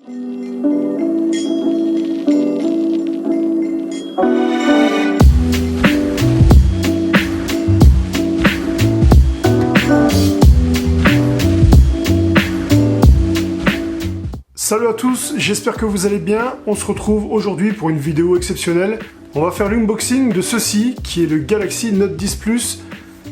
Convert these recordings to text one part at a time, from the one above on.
Salut à tous, j'espère que vous allez bien. On se retrouve aujourd'hui pour une vidéo exceptionnelle. On va faire l'unboxing de ceci, qui est le Galaxy Note 10 Plus,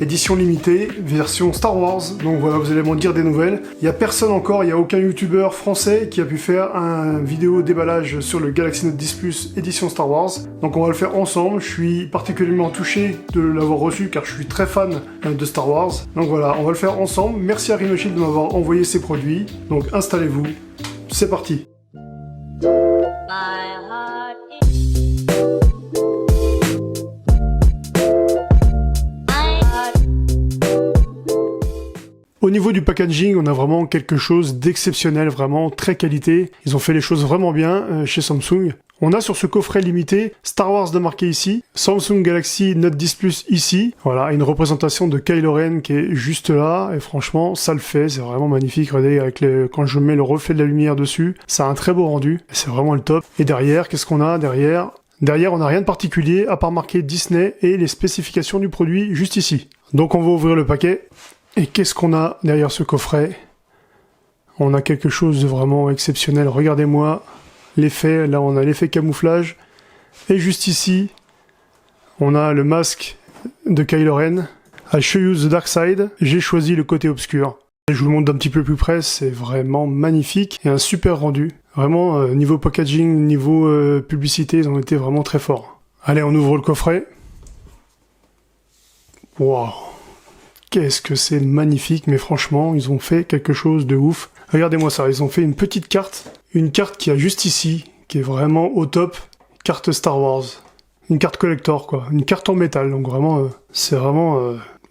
édition limitée, version Star Wars. Donc voilà, vous allez m'en dire des nouvelles. Il n'y a personne encore, il n'y a aucun youtubeur français qui a pu faire un vidéo déballage sur le Galaxy Note 10 Plus, édition Star Wars. Donc on va le faire ensemble. Je suis particulièrement touché de l'avoir reçu car je suis très fan de Star Wars. Donc voilà, on va le faire ensemble. Merci à Rhinoshield de m'avoir envoyé ces produits. Donc installez-vous. C'est parti. Au niveau du packaging, on a vraiment quelque chose d'exceptionnel, vraiment très qualité. Ils ont fait les choses vraiment bien chez Samsung. On a sur ce coffret limité Star Wars de marqué ici, Samsung Galaxy Note 10 Plus ici. Voilà, une représentation de Kylo Ren qui est juste là, et franchement, ça le fait, c'est vraiment magnifique. Regardez, quand je mets le reflet de la lumière dessus, ça a un très beau rendu, c'est vraiment le top. Et derrière, qu'est-ce qu'on a derrière? Derrière, on n'a rien de particulier, à part marqué Disney et les spécifications du produit juste ici. Donc on va ouvrir le paquet. Et qu'est-ce qu'on a derrière ce coffret? On a quelque chose de vraiment exceptionnel. Regardez-moi l'effet. Là, on a l'effet camouflage. Et juste ici, on a le masque de Kylo Ren. I show you the dark side. J'ai choisi le côté obscur. Et je vous le montre d'un petit peu plus près. C'est vraiment magnifique et un super rendu. Vraiment, niveau packaging, niveau publicité, ils ont été vraiment très forts. Allez, on ouvre le coffret. Waouh! Qu'est-ce que c'est magnifique, mais franchement, ils ont fait quelque chose de ouf. Regardez-moi ça, ils ont fait une petite carte. Une carte qui a juste ici, qui est vraiment au top. Carte Star Wars. Une carte collector, quoi. Une carte en métal, donc vraiment, c'est vraiment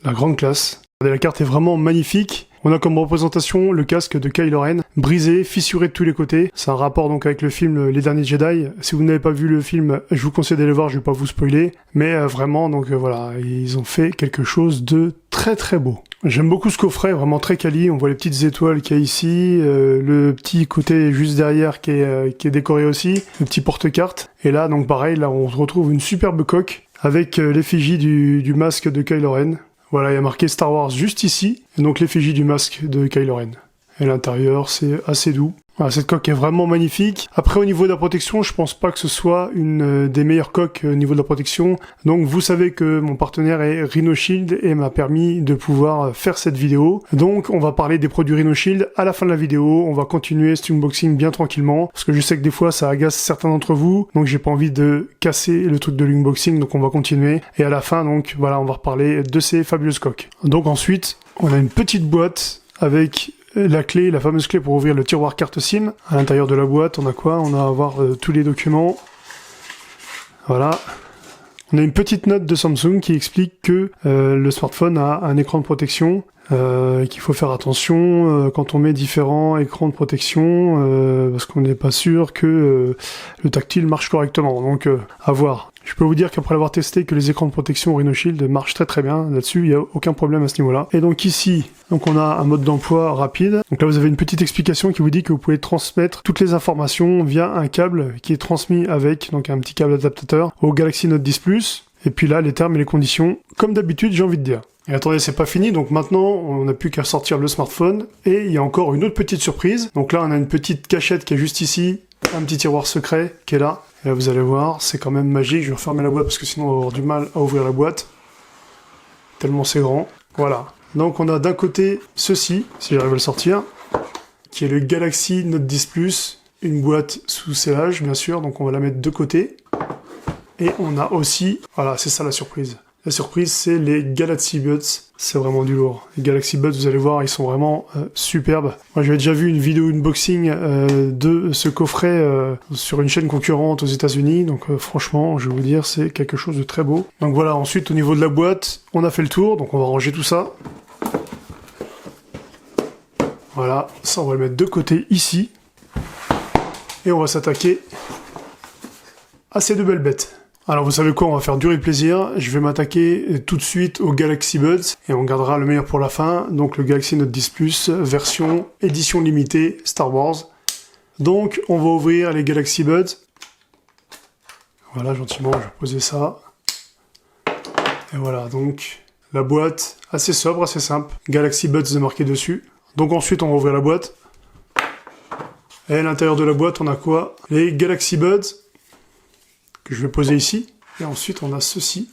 la grande classe. Regardez, la carte est vraiment magnifique. On a comme représentation le casque de Kylo Ren, brisé, fissuré de tous les côtés. C'est un rapport donc avec le film Les Derniers Jedi. Si vous n'avez pas vu le film, je vous conseille d'aller le voir, je vais pas vous spoiler. Mais vraiment, donc voilà, ils ont fait quelque chose de très très beau. J'aime beaucoup ce coffret, vraiment très quali. On voit les petites étoiles qu'il y a ici, le petit côté juste derrière qui est décoré aussi, le petit porte-carte. Et là, donc pareil, là on retrouve une superbe coque avec l'effigie du masque de Kylo Ren. Voilà, il y a marqué Star Wars juste ici, et donc l'effigie du masque de Kylo Ren. Et l'intérieur, c'est assez doux. Voilà, cette coque est vraiment magnifique. Après, au niveau de la protection, je pense pas que ce soit une des meilleures coques au niveau de la protection. Donc, vous savez que mon partenaire est Rhinoshield et m'a permis de pouvoir faire cette vidéo. Donc, on va parler des produits Rhinoshield à la fin de la vidéo. On va continuer cet unboxing bien tranquillement, parce que je sais que des fois, ça agace certains d'entre vous. Donc, j'ai pas envie de casser le truc de l'unboxing, donc on va continuer. Et à la fin, donc, voilà, on va reparler de ces fabuleuses coques. Donc, ensuite, on a une petite boîte avec la clé, la fameuse clé pour ouvrir le tiroir carte SIM. À l'intérieur de la boîte, on a quoi? On a à voir tous les documents. Voilà. On a une petite note de Samsung qui explique que le smartphone a un écran de protection, qu'il faut faire attention quand on met différents écrans de protection, parce qu'on n'est pas sûr que le tactile marche correctement. Donc, à voir. Je peux vous dire qu'après l'avoir testé, que les écrans de protection Rhinoshield marchent très très bien. Là-dessus, il n'y a aucun problème à ce niveau-là. Et donc ici, donc on a un mode d'emploi rapide. Donc là, vous avez une petite explication qui vous dit que vous pouvez transmettre toutes les informations via un câble qui est transmis avec, donc un petit câble adaptateur, au Galaxy Note 10 Plus. Et puis là, les termes et les conditions, comme d'habitude, j'ai envie de dire. Et attendez, c'est pas fini, donc maintenant, on n'a plus qu'à sortir le smartphone. Et il y a encore une autre petite surprise. Donc là, on a une petite cachette qui est juste ici, un petit tiroir secret qui est là. Et là, vous allez voir, c'est quand même magique. Je vais refermer la boîte parce que sinon on va avoir du mal à ouvrir la boîte. Tellement c'est grand. Voilà. Donc on a d'un côté ceci, si j'arrive à le sortir, qui est le Galaxy Note 10 Plus. Une boîte sous scellage, bien sûr, donc on va la mettre de côté. Et on a aussi, voilà, c'est ça la surprise. La surprise, c'est les Galaxy Buds. C'est vraiment du lourd. Les Galaxy Buds, vous allez voir, ils sont vraiment superbes. Moi, j'avais déjà vu une vidéo unboxing de ce coffret sur une chaîne concurrente aux États-Unis. Donc, franchement, je vais vous dire, c'est quelque chose de très beau. Donc voilà, ensuite, au niveau de la boîte, on a fait le tour. Donc, on va ranger tout ça. Voilà, ça, on va le mettre de côté ici. Et on va s'attaquer à ces deux belles bêtes. Alors vous savez quoi, on va faire durer le plaisir, je vais m'attaquer tout de suite au Galaxy Buds et on gardera le meilleur pour la fin, donc le Galaxy Note 10 Plus version édition limitée Star Wars. Donc on va ouvrir les Galaxy Buds. Voilà, gentiment, je vais poser ça. Et voilà, donc la boîte, assez sobre, assez simple. Galaxy Buds de marqué dessus. Donc ensuite, on va ouvrir la boîte. Et à l'intérieur de la boîte, on a quoi? Les Galaxy Buds, que je vais poser ici. Et ensuite, on a ceci.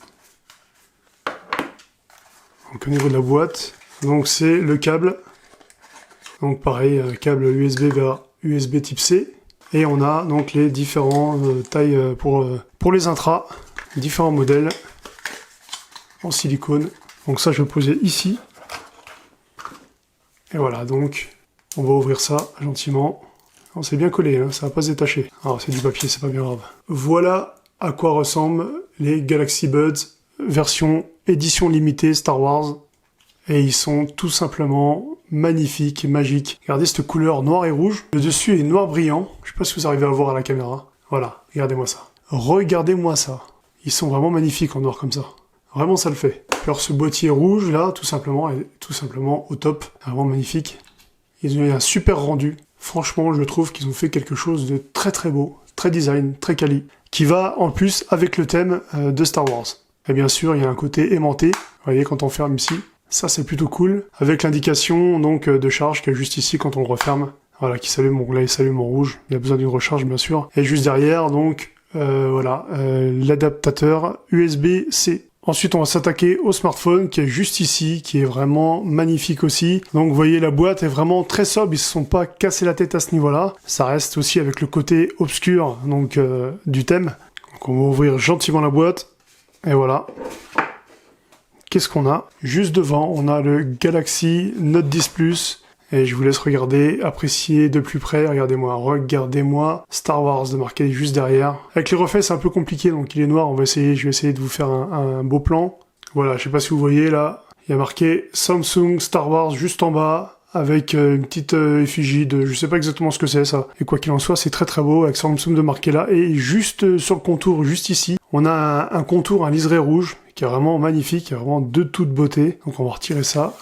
Donc au niveau de la boîte, donc c'est le câble. Donc pareil, câble USB vers USB type C. Et on a donc les différentes tailles pour les intras, différents modèles en silicone. Donc ça, je vais poser ici. Et voilà, donc on va ouvrir ça gentiment. C'est bien collé, hein, ça va pas se détacher. Alors c'est du papier, c'est pas bien grave. Voilà à quoi ressemblent les Galaxy Buds version édition limitée Star Wars. Et ils sont tout simplement magnifiques et magiques. Regardez cette couleur noir et rouge. Le dessus est noir brillant. Je sais pas si vous arrivez à voir à la caméra. Voilà, regardez-moi ça. Regardez-moi ça. Ils sont vraiment magnifiques en noir comme ça. Vraiment ça le fait. Alors ce boîtier rouge là, tout simplement, est tout simplement au top. Vraiment magnifique. Ils ont eu un super rendu. Franchement, je trouve qu'ils ont fait quelque chose de très très beau, très design, très quali, qui va en plus avec le thème de Star Wars. Et bien sûr, il y a un côté aimanté. Vous voyez quand on ferme ici. Ça c'est plutôt cool, avec l'indication donc de charge qui est juste ici quand on le referme. Voilà, qui s'allume, bon là il s'allume en rouge, il a besoin d'une recharge bien sûr. Et juste derrière, donc voilà, l'adaptateur USB-C. Ensuite on va s'attaquer au smartphone qui est juste ici, qui est vraiment magnifique aussi. Donc vous voyez la boîte est vraiment très sobre, ils se sont pas cassé la tête à ce niveau-là. Ça reste aussi avec le côté obscur donc du thème. Donc on va ouvrir gentiment la boîte, et voilà. Qu'est-ce qu'on a? Juste devant, on a le Galaxy Note 10 Plus. Et je vous laisse regarder, apprécier de plus près. Regardez-moi Star Wars de marqué juste derrière. Avec les reflets, c'est un peu compliqué, donc il est noir. Je vais essayer de vous faire un beau plan. Voilà, je sais pas si vous voyez là. Il y a marqué Samsung Star Wars juste en bas, avec une petite effigie de... Je sais pas exactement ce que c'est ça. Et quoi qu'il en soit, c'est très très beau, avec Samsung de marqué là. Et juste sur le contour, juste ici, on a un contour, un liseré rouge, qui est vraiment magnifique, qui est vraiment de toute beauté. Donc on va retirer ça.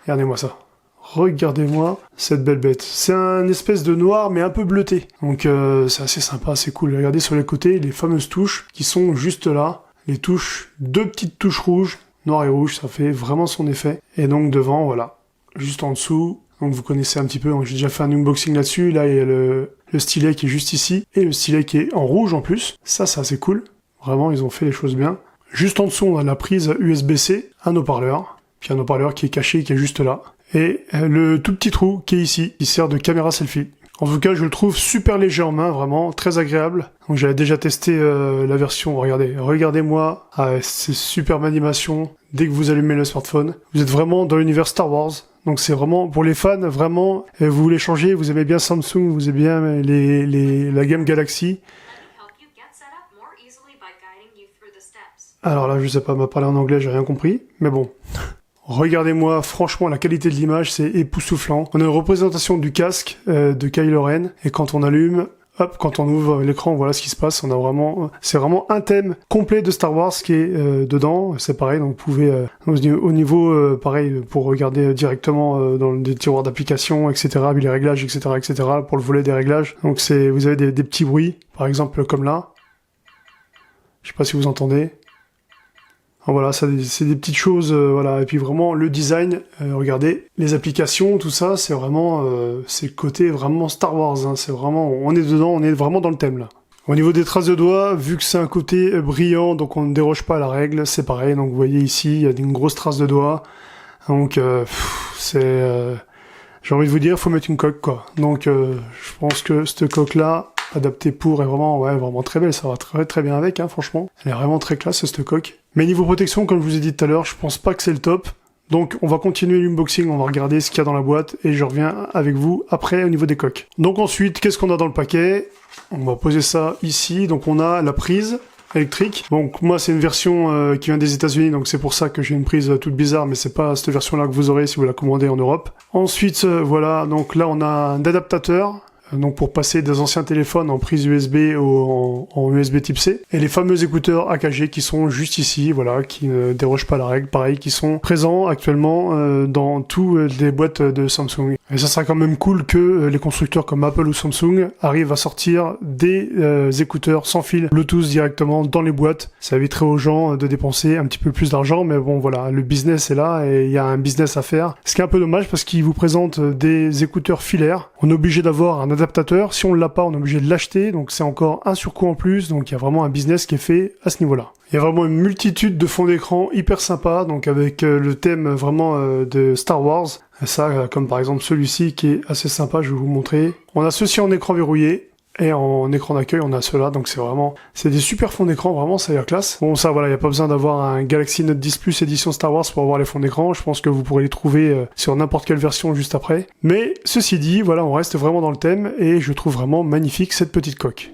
Regardez-moi ça. Regardez-moi cette belle bête. C'est un espèce de noir, mais un peu bleuté. Donc c'est assez sympa, c'est cool. Regardez sur les côtés, les fameuses touches qui sont juste là. Les touches, deux petites touches rouges, noir et rouge, ça fait vraiment son effet. Et donc devant, voilà. Juste en dessous, donc vous connaissez un petit peu, j'ai déjà fait un unboxing là-dessus. Là, il y a le stylet qui est juste ici, et le stylet qui est en rouge en plus. Ça, c'est assez cool. Vraiment, ils ont fait les choses bien. Juste en dessous, on a la prise USB-C, un haut-parleur, puis un haut-parleur qui est caché, qui est juste là, et le tout petit trou qui est ici, qui sert de caméra selfie. En tout cas, je le trouve super léger en main, vraiment très agréable. Donc j'avais déjà testé la version, regardez-moi, c'est superbe animation. Dès que vous allumez le smartphone, vous êtes vraiment dans l'univers Star Wars. Donc c'est vraiment, pour les fans, vraiment, vous voulez changer, vous aimez bien Samsung, vous aimez bien la gamme Galaxy. Alors là, je sais pas, m'a parlé en anglais, j'ai rien compris, mais bon. Regardez-moi, franchement, la qualité de l'image, c'est époustouflant. On a une représentation du casque de Kylo Ren, et quand on allume, hop, quand on ouvre l'écran, voilà ce qui se passe. On a vraiment, c'est vraiment un thème complet de Star Wars qui est dedans. C'est pareil, donc vous pouvez, au niveau, pareil, pour regarder directement dans des tiroirs d'applications, etc., puis les réglages, etc., pour le volet des réglages. Donc vous avez des petits bruits, par exemple comme là. Je sais pas si vous entendez. Voilà, c'est des petites choses, voilà. Et puis vraiment, le design, regardez, les applications, tout ça, c'est vraiment, c'est le côté vraiment Star Wars, hein. C'est vraiment, on est dedans, on est vraiment dans le thème, là. Au niveau des traces de doigts, vu que c'est un côté brillant, donc on ne déroge pas à la règle, c'est pareil. Donc vous voyez ici, il y a une grosse trace de doigts. Donc, j'ai envie de vous dire, faut mettre une coque, quoi. Donc, je pense que cette coque-là, adaptée pour, est vraiment, ouais, vraiment très belle. Ça va très, très bien avec, hein, franchement. Elle est vraiment très classe, cette coque. Mais niveau protection, comme je vous ai dit tout à l'heure, je pense pas que c'est le top. Donc, on va continuer l'unboxing, on va regarder ce qu'il y a dans la boîte, et je reviens avec vous après au niveau des coques. Donc ensuite, qu'est-ce qu'on a dans le paquet? On va poser ça ici. Donc, on a la prise électrique. Donc moi c'est une version qui vient des États-Unis, donc c'est pour ça que j'ai une prise toute bizarre, mais c'est pas cette version là que vous aurez si vous la commandez en Europe. Ensuite voilà, donc là on a un adaptateur donc pour passer des anciens téléphones en prise USB ou en USB type C, et les fameux écouteurs AKG qui sont juste ici, voilà, qui ne dérogent pas à la règle, pareil, qui sont présents actuellement dans toutes les boîtes de Samsung. Et ça sera quand même cool que les constructeurs comme Apple ou Samsung arrivent à sortir des écouteurs sans fil Bluetooth directement dans les boîtes. Ça éviterait aux gens de dépenser un petit peu plus d'argent, mais bon voilà, le business est là et il y a un business à faire. Ce qui est un peu dommage parce qu'ils vous présentent des écouteurs filaires. On est obligé d'avoir un adaptateur. Si on l'a pas, on est obligé de l'acheter, donc c'est encore un surcoût en plus. Donc il y a vraiment un business qui est fait à ce niveau-là. Il y a vraiment une multitude de fonds d'écran hyper sympas, donc avec le thème vraiment de Star Wars. Ça, comme par exemple celui-ci qui est assez sympa, je vais vous montrer. On a ceci en écran verrouillé. Et en écran d'accueil, on a ceux-là, donc c'est des super fonds d'écran, vraiment, ça a l'air classe. Bon, ça, voilà, il n'y a pas besoin d'avoir un Galaxy Note 10 Plus édition Star Wars pour avoir les fonds d'écran. Je pense que vous pourrez les trouver sur n'importe quelle version juste après. Mais, ceci dit, voilà, on reste vraiment dans le thème, et je trouve vraiment magnifique cette petite coque.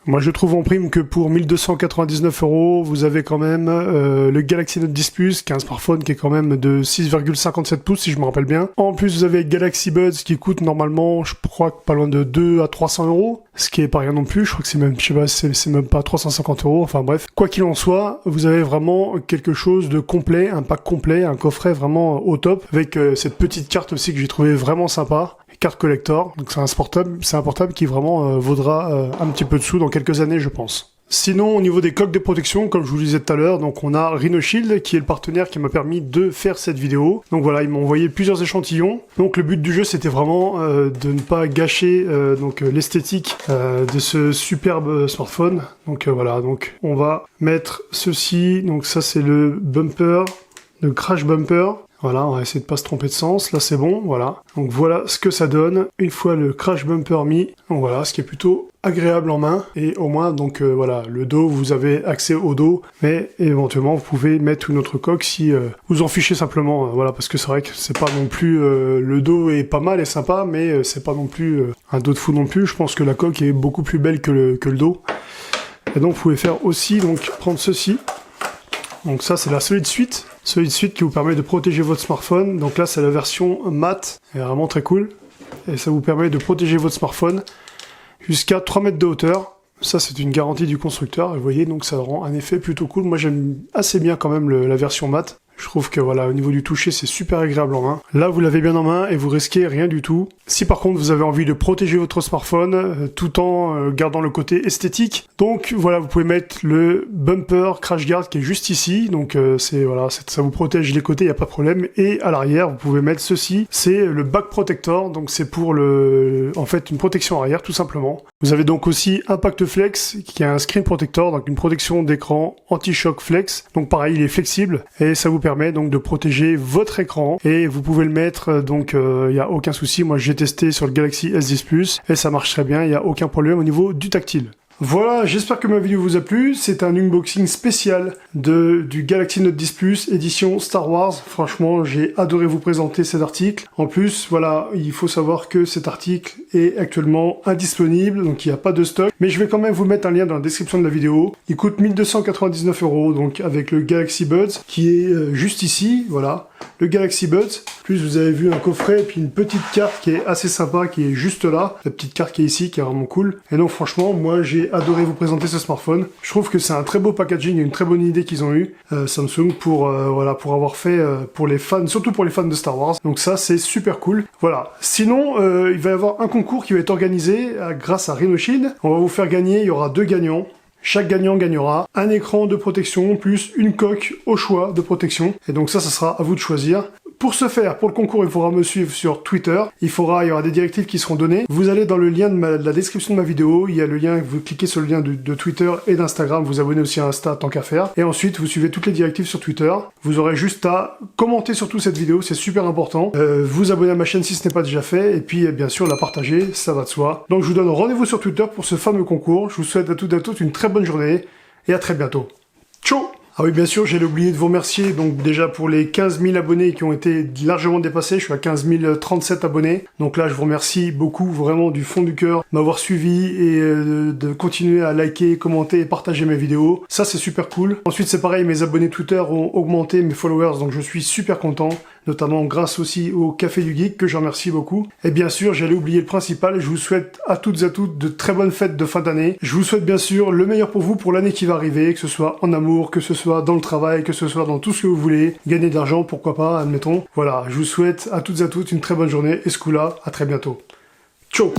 Moi je trouve en prime que pour 1299 €, vous avez quand même le Galaxy Note 10 Plus, qui est un smartphone qui est quand même de 6,57 pouces si je me rappelle bien. En plus vous avez Galaxy Buds qui coûte normalement, je crois, pas loin de 2 à 300 €, ce qui est pas rien non plus, je crois que c'est même, je sais pas, c'est même pas 350 €, enfin bref. Quoi qu'il en soit, vous avez vraiment quelque chose de complet, un pack complet, un coffret vraiment au top, avec cette petite carte aussi que j'ai trouvé vraiment sympa. Carte collector, donc c'est un portable qui vraiment vaudra un petit peu de sous dans quelques années je pense. Sinon, au niveau des coques de protection, comme je vous le disais tout à l'heure, donc on a Rhino Shield qui est le partenaire qui m'a permis de faire cette vidéo. Donc voilà, ils m'ont envoyé plusieurs échantillons. Donc le but du jeu, c'était vraiment de ne pas gâcher l'esthétique de ce superbe smartphone. Donc voilà, donc on va mettre ceci. Donc ça c'est le bumper, le crash bumper. Voilà, on va essayer de pas se tromper de sens. Là, c'est bon, voilà. Donc voilà ce que ça donne une fois le crash bumper mis. Donc voilà, ce qui est plutôt agréable en main. Et au moins, donc voilà, le dos, vous avez accès au dos. Mais éventuellement, vous pouvez mettre une autre coque si vous en fichez simplement. Voilà, parce que c'est vrai que c'est pas non plus... le dos est pas mal et sympa, mais c'est pas non plus un dos de fou non plus. Je pense que la coque est beaucoup plus belle que le dos. Et donc, vous pouvez faire aussi, donc prendre ceci. Donc ça, c'est la Solid Suite. Solid Suite qui vous permet de protéger votre smartphone. Donc là, c'est la version mat. Elle est vraiment très cool. Et ça vous permet de protéger votre smartphone jusqu'à 3 mètres de hauteur. Ça, c'est une garantie du constructeur. Et vous voyez, donc ça rend un effet plutôt cool. Moi, j'aime assez bien quand même la version mat. Je trouve que voilà, au niveau du toucher, c'est super agréable en main. Là, vous l'avez bien en main et vous risquez rien du tout. Si par contre, vous avez envie de protéger votre smartphone tout en gardant le côté esthétique, donc voilà, vous pouvez mettre le bumper crash guard qui est juste ici. Donc ça vous protège les côtés, il n'y a pas de problème. Et à l'arrière, vous pouvez mettre ceci. C'est le back protector. Donc c'est pour en fait, une protection arrière tout simplement. Vous avez donc aussi Impact Flex qui est un screen protector, donc une protection d'écran anti-choc flex. Donc pareil, il est flexible et ça vous permet donc de protéger votre écran et vous pouvez le mettre, donc il n'y a aucun souci. Moi j'ai testé sur le Galaxy S10 Plus et ça marche très bien, il n'y a aucun problème au niveau du tactile. Voilà, j'espère que ma vidéo vous a plu. C'est un unboxing spécial du Galaxy Note 10 Plus édition Star Wars. Franchement, j'ai adoré vous présenter cet article. En plus, voilà, il faut savoir que cet article est actuellement indisponible, donc il n'y a pas de stock. Mais je vais quand même vous mettre un lien dans la description de la vidéo. Il coûte 1299 €, donc avec le Galaxy Buds, qui est juste ici, voilà. Le Galaxy Buds, plus vous avez vu un coffret et puis une petite carte qui est assez sympa, qui est juste là. La petite carte qui est ici, qui est vraiment cool. Et donc franchement, moi j'ai adoré vous présenter ce smartphone. Je trouve que c'est un très beau packaging et une très bonne idée qu'ils ont eu, Samsung, pour avoir fait pour les fans, surtout pour les fans de Star Wars. Donc ça, c'est super cool. Voilà. Sinon, il va y avoir un concours qui va être organisé grâce à Rhino Shield. On va vous faire gagner, il y aura 2 gagnants. Chaque gagnant gagnera un écran de protection plus une coque au choix de protection. Et donc ça sera à vous de choisir. Pour ce faire, pour le concours, il faudra me suivre sur Twitter. Il y aura des directives qui seront données. Vous allez dans le lien de la description de ma vidéo. Il y a le lien, vous cliquez sur le lien de Twitter et d'Instagram. Vous abonnez aussi à Insta tant qu'à faire. Et ensuite, vous suivez toutes les directives sur Twitter. Vous aurez juste à commenter surtout cette vidéo, c'est super important. Vous abonner à ma chaîne si ce n'est pas déjà fait. Et puis, bien sûr, la partager, ça va de soi. Donc, je vous donne rendez-vous sur Twitter pour ce fameux concours. Je vous souhaite à toutes et à tous une très bonne journée et à très bientôt. Ciao! Ah oui, bien sûr, j'allais oublier de vous remercier, donc déjà pour les 15 000 abonnés qui ont été largement dépassés, je suis à 15 037 abonnés, donc là je vous remercie beaucoup, vraiment du fond du cœur, de m'avoir suivi et de continuer à liker, commenter et partager mes vidéos, ça c'est super cool. Ensuite c'est pareil, mes abonnés Twitter ont augmenté, mes followers, donc je suis super content, notamment grâce aussi au Café du Geek, que je remercie beaucoup. Et bien sûr, j'allais oublier le principal, je vous souhaite à toutes et à tous de très bonnes fêtes de fin d'année. Je vous souhaite bien sûr le meilleur pour vous pour l'année qui va arriver, que ce soit en amour, que ce soit dans le travail, que ce soit dans tout ce que vous voulez. Gagner de l'argent, pourquoi pas, admettons. Voilà, je vous souhaite à toutes et à tous une très bonne journée. Et ce coup-là, à très bientôt. Ciao!